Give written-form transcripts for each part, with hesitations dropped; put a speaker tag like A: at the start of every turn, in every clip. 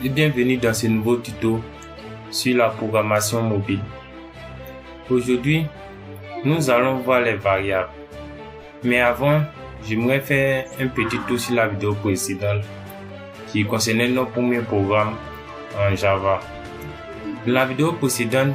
A: et bienvenue dans ce nouveau tuto sur la programmation mobile. Aujourd'hui, nous allons voir les variables. Mais avant, j'aimerais faire un petit tour sur la vidéo précédente qui concernait notre premier programme en Java. Dans la vidéo précédente,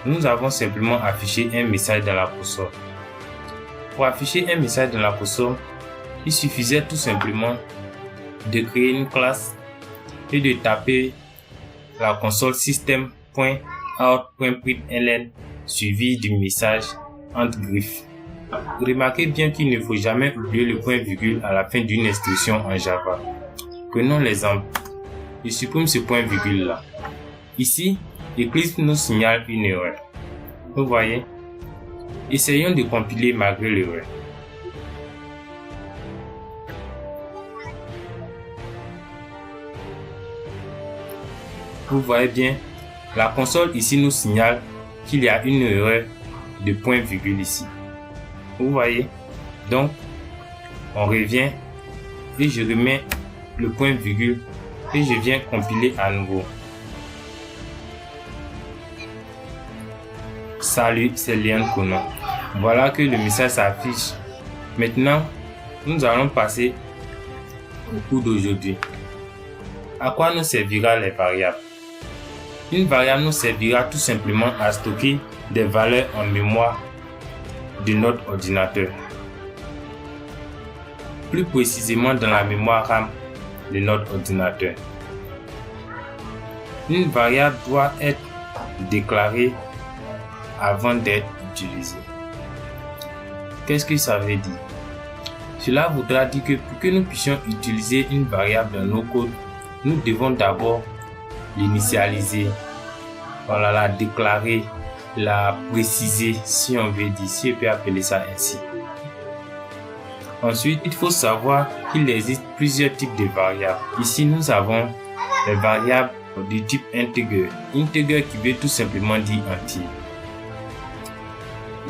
A: nous avons simplement affiché un message dans la console. Pour afficher un message dans la console, il suffisait tout simplement de créer une classe et de taper la console system.out.println suivi du message entre griffes. Remarquez bien qu'il ne faut jamais oublier le point virgule à la fin d'une instruction en Java. Prenons l'exemple. Je supprime ce point virgule là. Ici, Eclipse nous signale une erreur. Vous voyez? Essayons de compiler malgré l'erreur. Vous voyez bien, la console ici nous signale qu'il y a une erreur de point virgule ici. Vous voyez? Donc, on revient et je remets le point virgule et je viens compiler à nouveau. Salut, c'est Léon Conan. Voilà que le message s'affiche. Maintenant, nous allons passer au cours d'aujourd'hui. À quoi nous servira les variables? Une variable nous servira tout simplement à stocker des valeurs en mémoire de notre ordinateur. Plus précisément dans la mémoire RAM de notre ordinateur. Une variable doit être déclarée avant d'être utilisée. Qu'est-ce que ça veut dire? Cela voudra dire que pour que nous puissions utiliser une variable dans nos codes, nous devons d'abord l'initialiser, voilà, la déclarer, la préciser si on veut dire, si on peut appeler ça ainsi. Ensuite, il faut savoir qu'il existe plusieurs types de variables. Ici, nous avons les variables du type integer. Integer qui veut tout simplement dire entier.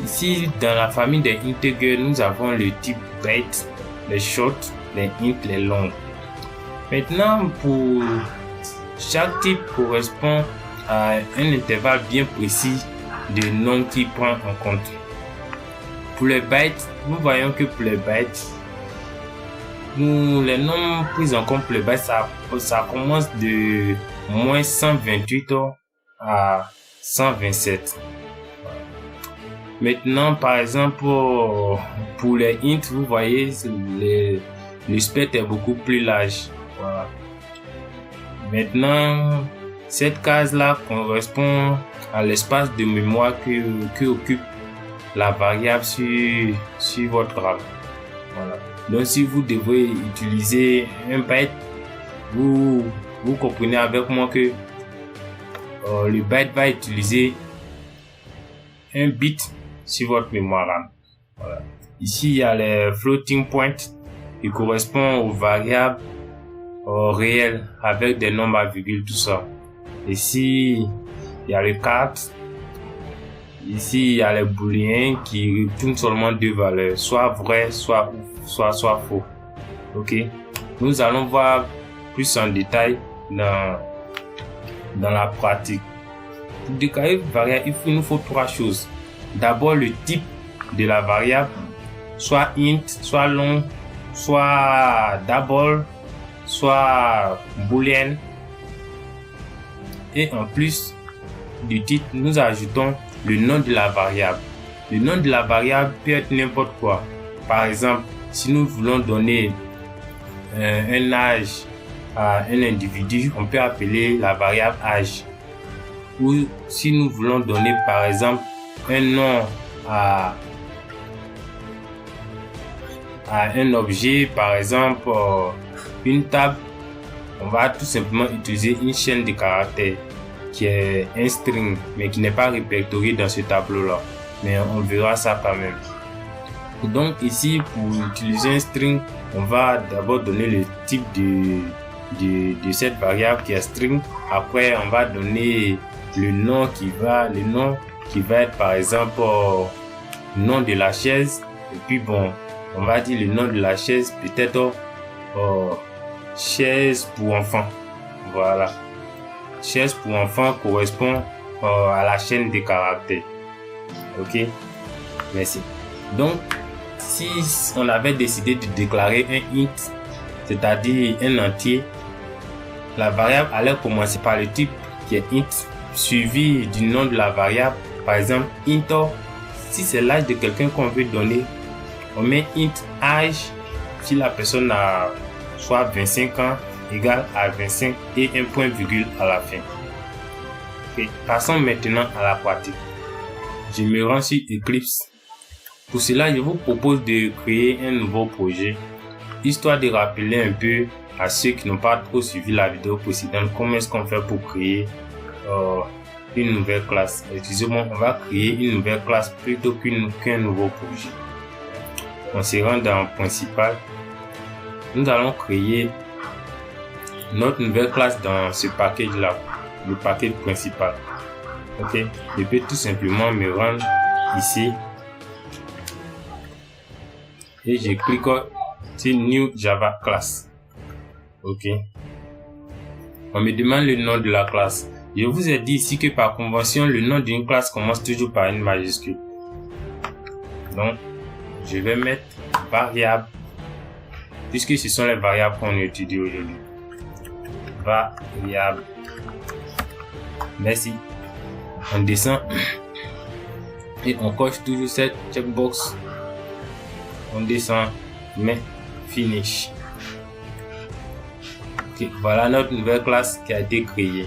A: Ici, dans la famille des integers, nous avons le type byte, les short, les int, les long. Maintenant, pour chaque type correspond à un intervalle bien précis de nom qui prend en compte. Pour les bytes, nous voyons que pour les bytes, les noms pris en compte pour les bytes, ça commence de moins 128 à 127. Maintenant, par exemple, pour les int, vous voyez, le spectre est beaucoup plus large. Voilà. Maintenant, cette case-là correspond à l'espace de mémoire que occupe la variable sur votre RAM. Voilà. Donc, si vous devez utiliser un byte, vous comprenez avec moi que le byte va utiliser un bit sur votre mémoire RAM. Voilà. Ici, il y a les floating points qui correspondent aux variables réelles avec des nombres à virgule, tout ça. Ici, il y a le cat. Ici, il y a les booléens qui retournent seulement deux valeurs, soit vrai, soit faux. Ok. Nous allons voir plus en détail dans la pratique. Pour déclarer une variable, il nous faut trois choses. D'abord, le type de la variable, soit int, soit long, soit double, soit boolean. Et en plus du titre, nous ajoutons le nom de la variable. Le nom de la variable peut être n'importe quoi. Par exemple, si nous voulons donner un âge à un individu, on peut appeler la variable âge. Ou si nous voulons donner par exemple un nom à un objet, par exemple une table, on va tout simplement utiliser une chaîne de caractères qui est un string mais qui n'est pas répertorié dans ce tableau là, mais on verra ça quand même. Et donc ici, pour utiliser un string, on va d'abord donner le type de cette variable qui est string. Après, on va donner le nom qui va être par exemple nom de la chaise. Et puis bon, on va dire le nom de la chaise, peut-être chaise pour enfants. Voilà. Chaise pour enfants correspond à la chaîne des caractères. Ok, merci. Donc, si on avait décidé de déclarer un int, c'est-à-dire un entier, la variable allait commencer par le type qui est int, suivi du nom de la variable. Par exemple, int, si c'est l'âge de quelqu'un qu'on veut donner, on met int âge si la personne a soit 25 ans égal à 25 et un point virgule à la fin. Okay. Passons maintenant à la pratique. Je me rends sur Eclipse. Pour cela, je vous propose de créer un nouveau projet, histoire de rappeler un peu à ceux qui n'ont pas trop suivi la vidéo précédente comment est-ce qu'on fait pour créer une nouvelle classe. Excusez-moi, on va créer une nouvelle classe plutôt qu'un nouveau projet. On se rend dans Principal. Nous allons créer notre nouvelle classe dans ce package là, le package principal. Ok, je peux tout simplement me rendre ici et je clique sur New Java Class. Ok, on me demande le nom de la classe. Je vous ai dit ici que par convention le nom d'une classe commence toujours par une majuscule. Donc je vais mettre variable, puisque ce sont les variables qu'on étudie aujourd'hui. Variable. Merci. On descend et on coche toujours cette checkbox. On descend, mais finish. Ok, voilà notre nouvelle classe qui a été créée.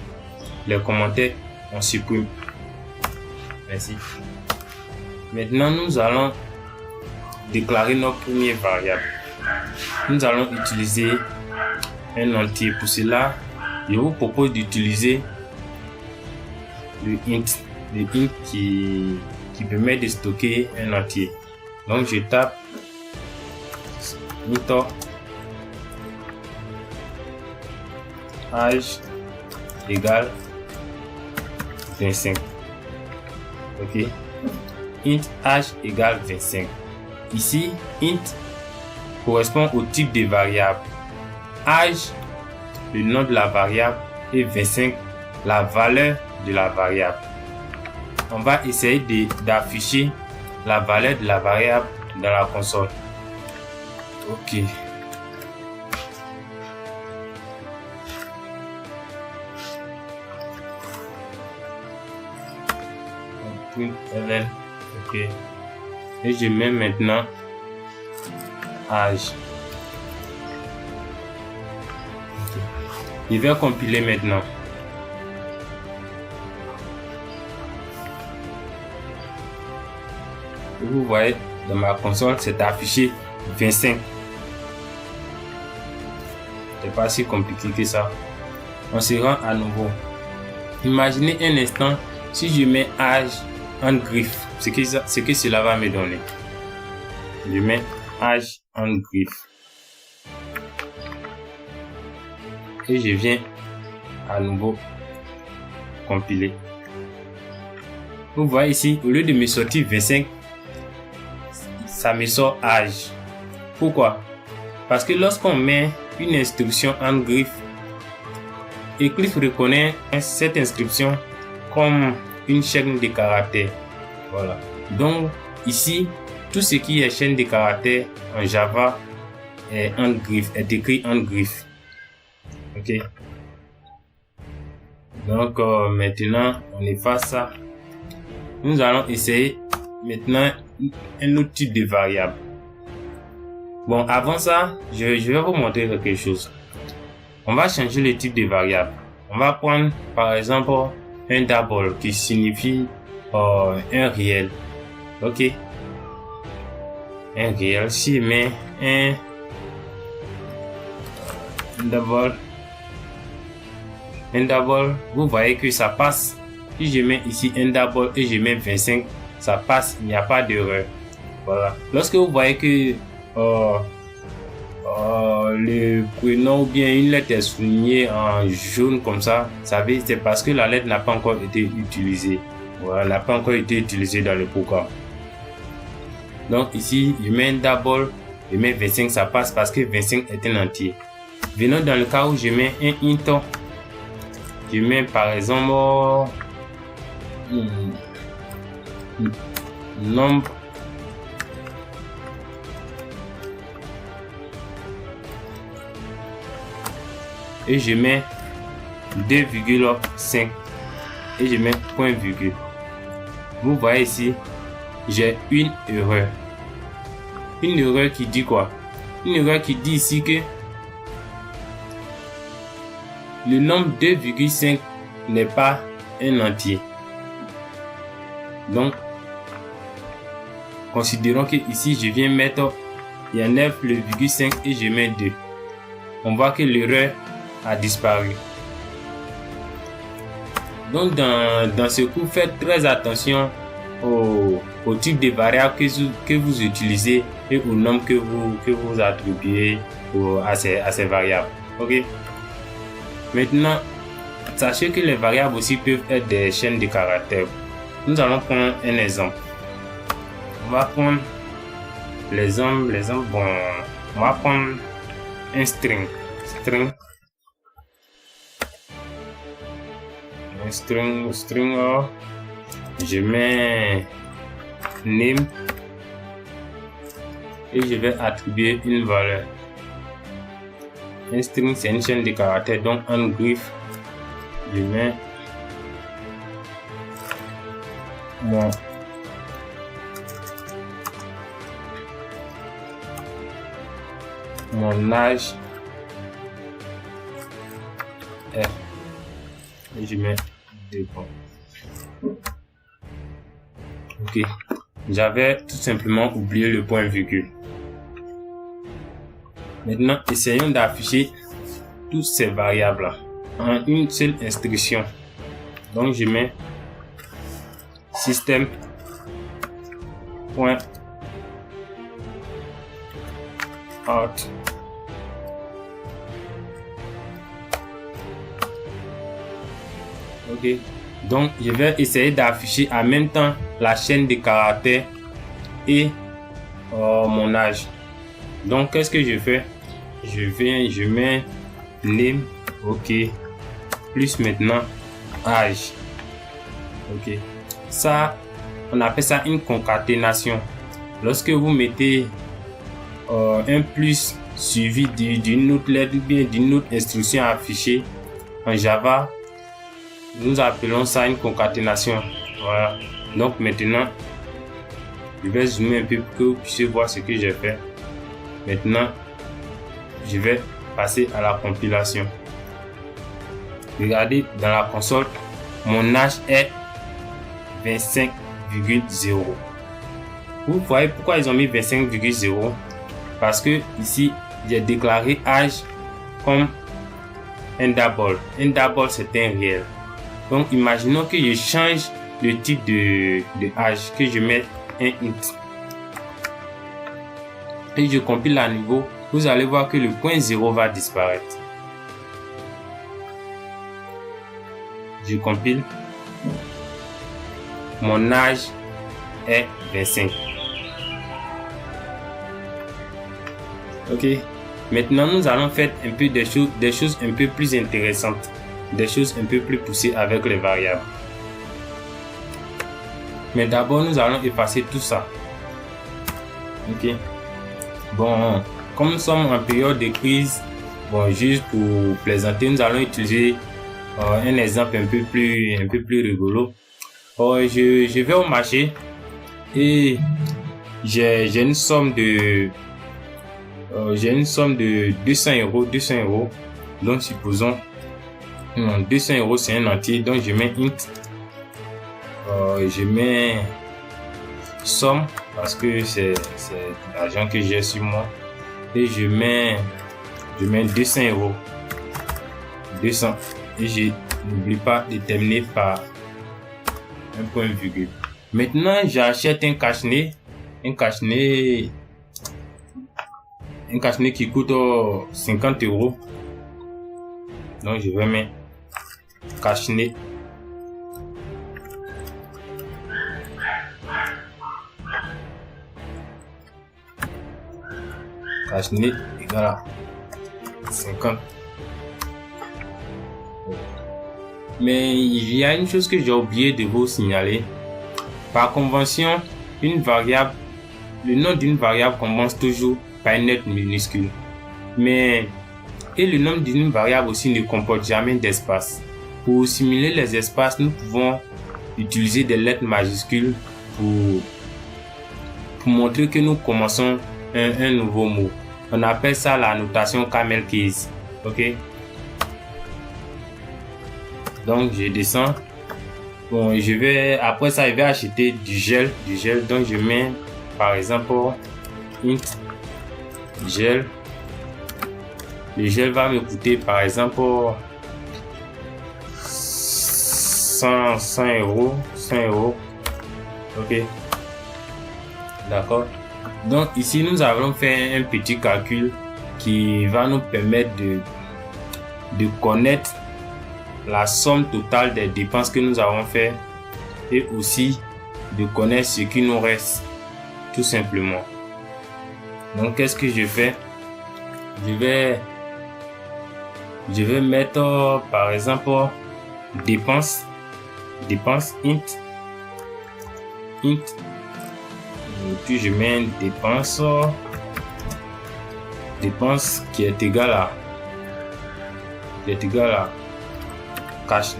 A: Les commentaires, on supprime. Merci. Maintenant, nous allons déclarer notre première variable. Nous allons utiliser un entier. Pour cela, je vous propose d'utiliser le int qui permet de stocker un entier. Donc je tape int âge égale 25. Ok, int âge égale 25. Ici, int correspond au type de variable, âge le nom de la variable et 25 la valeur de la variable. On va essayer d'afficher la valeur de la variable dans la console. Ok. Ln. Ok. Et je mets maintenant âge. Okay. Je vais compiler maintenant. Vous voyez dans ma console c'est affiché 25. C'est pas si compliqué que ça. On se rend à nouveau. Imaginez un instant si je mets âge en griffe, ce que cela va me donner. Je mets âge en griffe et je viens à nouveau compiler. Vous voyez ici, au lieu de me sortir 25, ça me sort âge. Pourquoi? Parce que lorsqu'on met une instruction en griffe, Eclipse reconnaît cette inscription comme une chaîne de caractères. Voilà. Donc ici, tout ce qui est chaîne de caractères en Java est en griffe, est écrit en griffe. Ok. Donc maintenant, on efface ça. Nous allons essayer maintenant un autre type de variable. Bon, avant ça, je vais vous montrer quelque chose. On va changer le type de variable. On va prendre par exemple un double qui signifie un réel. Ok. Un réel. Si je mets un double, vous voyez que ça passe. Si je mets ici un double et je mets 25, ça passe, il n'y a pas d'erreur. Voilà. Lorsque vous voyez que le prénom ou bien une lettre est soulignée en jaune comme ça, c'est parce que la lettre n'a pas encore été utilisée. Voilà, n'a pas encore été utilisée dans le programme. Donc ici, je mets un double, je mets 25, ça passe parce que 25 est un entier. Venons dans le cas où je mets un int je mets par exemple nombre et je mets 2,5 et je mets point virgule. Vous voyez ici, j'ai une erreur. Une erreur qui dit quoi? Une erreur qui dit ici que le nombre 2,5 n'est pas un entier. Donc, considérons que ici je viens mettre, il y a 9,5 et je mets 2. On voit que l'erreur a disparu. Donc dans ce coup, faites très attention au type de variable que vous utilisez et au nombre que vous attribuez à ces variables. Ok. Maintenant, sachez que les variables aussi peuvent être des chaînes de caractères. Nous allons prendre un exemple. On va prendre l'exemple. Bon, on va prendre un string. Je mets name et je vais attribuer une valeur. Un string, c'est une chaîne de caractères, donc en griffe je mets mon âge et je mets 2 points. Ok, j'avais tout simplement oublié le point virgule. Maintenant, essayons d'afficher toutes ces variables là en une seule instruction. Donc je mets système point out. Ok, donc je vais essayer d'afficher en même temps la chaîne de caractères et mon âge. Donc qu'est-ce que je fais? Je mets name, ok, plus maintenant âge. Ok, ça on appelle ça une concaténation. Lorsque vous mettez un plus suivi d'une autre lettre ou bien d'une autre instruction affichée en Java, nous appelons ça une concaténation. Voilà. Donc maintenant, je vais zoomer un peu pour que vous puissiez voir ce que j'ai fait. Maintenant, je vais passer à la compilation. Regardez dans la console, mon âge est 25,0. Vous voyez pourquoi ils ont mis 25,0? Parce que ici, j'ai déclaré âge comme un double. Un double, c'est un réel. Donc, imaginons que je change le type de âge, que je mette un int. Et je compile à nouveau. Vous allez voir que le point 0 va disparaître. Je compile. Mon âge est 25. Ok. Maintenant, nous allons faire un peu des choses un peu plus intéressantes. Des choses un peu plus poussées avec les variables. Mais d'abord, nous allons effacer tout ça. Ok. Bon, comme nous sommes en période de crise, bon, juste pour plaisanter, nous allons utiliser un exemple un peu plus rigolo. Je vais au marché et j'ai une somme de 200 euros. Donc supposons 200 euros c'est un entier, donc je mets int, je mets somme parce que c'est l'argent que j'ai sur moi et je mets 200 euros, 200 et je n'oublie pas de terminer par un point virgule. Maintenant j'achète un cache-nez qui coûte 50 euros. Donc je vais mettre cache-nez égale à 50. Mais il y a une chose que j'ai oublié de vous signaler. Par convention, une variable, le nom d'une variable commence toujours par une lettre minuscule. Et le nom d'une variable aussi ne comporte jamais d'espace. Pour simuler les espaces, nous pouvons utiliser des lettres majuscules pour montrer que nous commençons un nouveau mot. On appelle ça la notation camel case. Ok. Donc je descends. Bon, après ça, je vais acheter du gel. Donc je mets par exemple int gel. Le gel va me coûter par exemple 100 euros. Ok. D'accord. Donc ici nous allons faire un petit calcul qui va nous permettre de connaître la somme totale des dépenses que nous avons fait et aussi de connaître ce qui nous reste tout simplement. Donc qu'est-ce que je fais? Je vais mettre par exemple dépenses int et puis je mets une dépense qui est égale à cash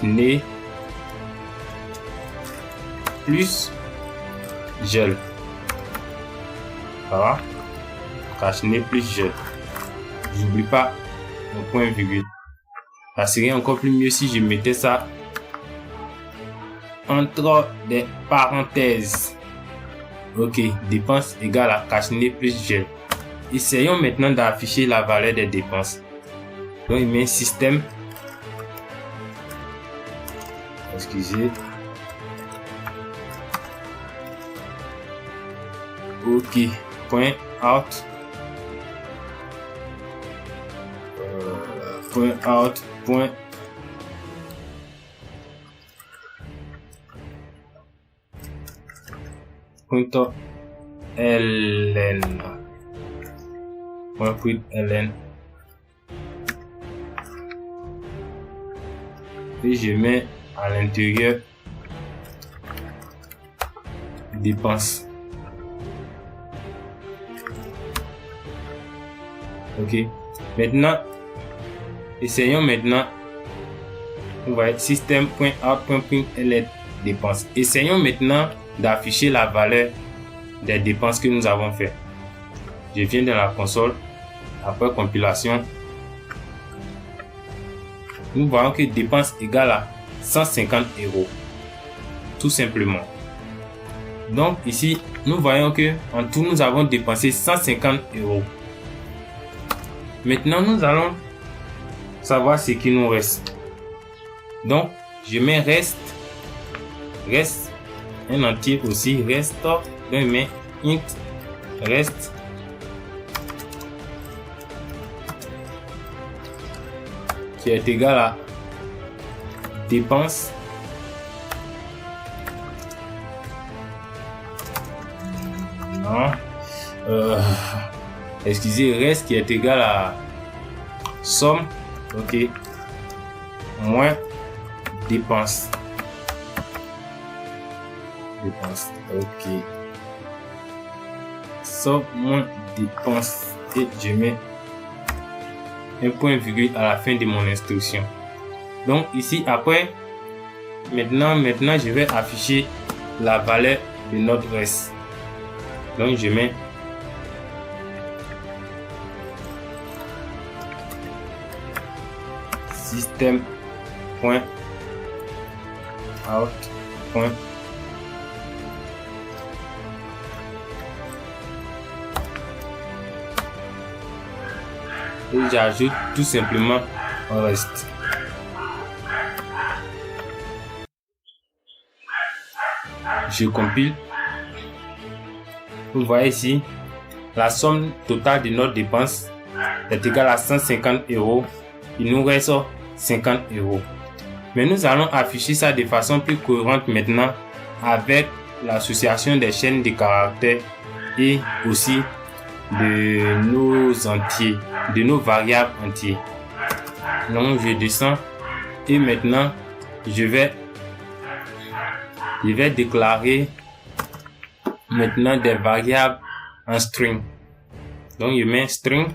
A: né plus gel. Ça va? Cash né plus gel. J'oublie pas mon point virgule. Ça serait encore plus mieux si je mettais ça entre des parenthèses. Ok, dépenses égale à cash né plus gel. Essayons maintenant d'afficher la valeur des dépenses. Donc il met système. Excusez. Ok, point out. Point ln. Et je mets à l'intérieur dépenses. Ok. Maintenant, essayons maintenant. On va être système.out.println dépenses. Essayons maintenant d'afficher la valeur des dépenses que nous avons fait. Je viens dans la console. Après compilation, nous voyons que dépenses égale à 150 euros. Tout simplement. Donc ici, nous voyons que en tout, nous avons dépensé 150 euros. Maintenant, nous allons savoir ce qui nous reste. Donc, je mets reste un entier aussi, reste, donc je mets int reste qui est égal à dépenses excusez, reste qui est égal à somme, ok, moins dépenses, ok, somme moins dépenses, et je mets un point virgule à la fin de mon instruction. Donc ici après, maintenant je vais afficher la valeur de notre reste. Donc je mets système.out. Et j'ajoute tout simplement un reste. Je compile. Vous voyez ici, la somme totale de notre dépense est égale à 150 euros. Il nous reste 50 euros. Mais nous allons afficher ça de façon plus cohérente maintenant avec l'association des chaînes de caractères et aussi de nos entiers, de nos variables entiers. Donc je descends et maintenant je vais déclarer maintenant des variables en string. Donc je mets string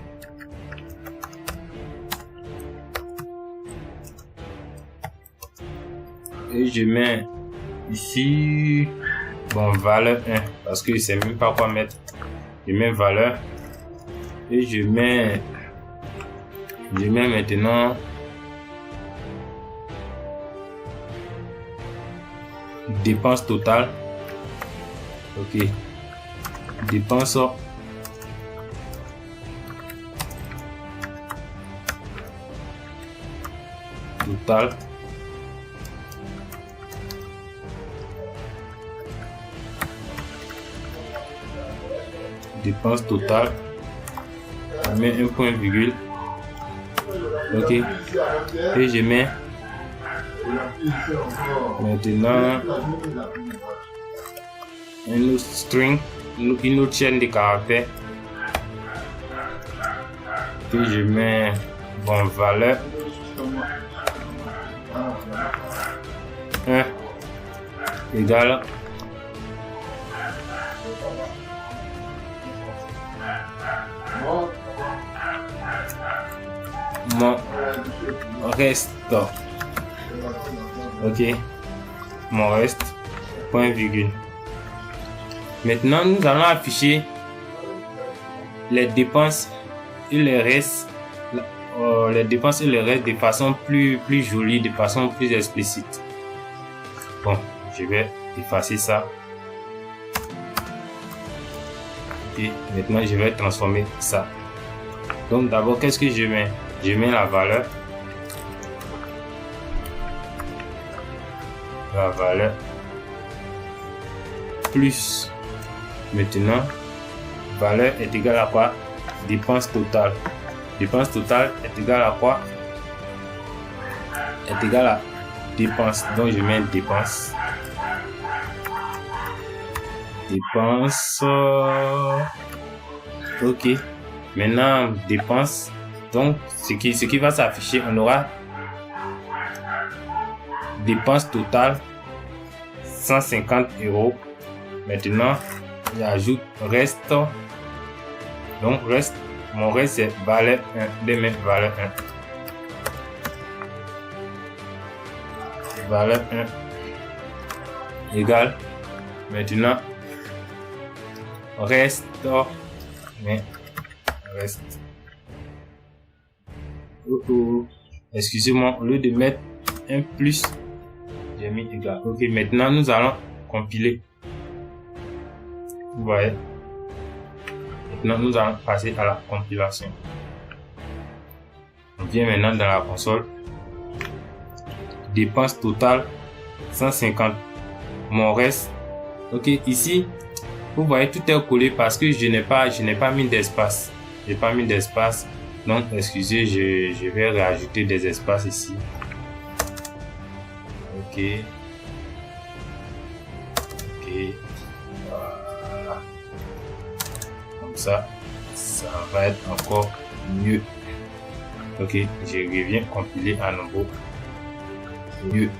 A: et je mets ici valeur 1 parce que je sais même pas quoi mettre. Je mets valeur et je mets maintenant dépense totale. Ok, dépense totale dépense totale, je mets un point virgule. Ok, et je mets maintenant une autre string, une autre chaîne de caractères, puis je mets valeur 1 égale mon reste. Ok, mon reste point virgule. Maintenant nous allons afficher les dépenses et les restes, de façon plus jolie, de façon plus explicite. Bon, je vais effacer ça. Ok, maintenant je vais transformer ça. Donc d'abord, qu'est-ce que je mets? Je mets la valeur plus. Maintenant, valeur est égale à quoi? Dépense totale. Dépense totale est égale à quoi? Est égale à dépense. Donc je mets dépense. Ok. Maintenant, dépense. Donc, ce qui va s'afficher, on aura dépense totale 150 €. Maintenant, j'ajoute reste. Donc, mon reste c'est valeur 1. De mettre valeur 1. Valeur 1 égale. Maintenant, reste. Excusez-moi, au lieu de mettre un plus, j'ai mis égal. Ok, maintenant nous allons compiler. Vous voyez. Maintenant nous allons passer à la compilation. On vient maintenant dans la console. Dépense totale 150. Mon reste. Ok, ici, vous voyez tout est collé parce que je n'ai pas mis d'espace. J'ai pas mis d'espace. Donc, excusez, je vais rajouter des espaces ici. Ok. Voilà. Comme ça va être encore mieux. Ok, je reviens compiler à nouveau. Mieux.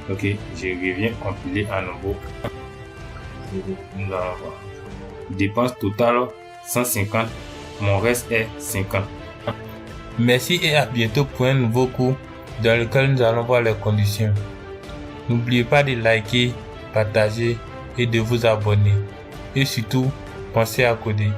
A: Ok, je reviens compiler à nouveau. Nous allons voir. Dépense totale 150. Mon reste est 50. Merci et à bientôt pour un nouveau cours dans lequel nous allons voir les conditions. N'oubliez pas de liker, partager et de vous abonner. Et surtout, pensez à coder.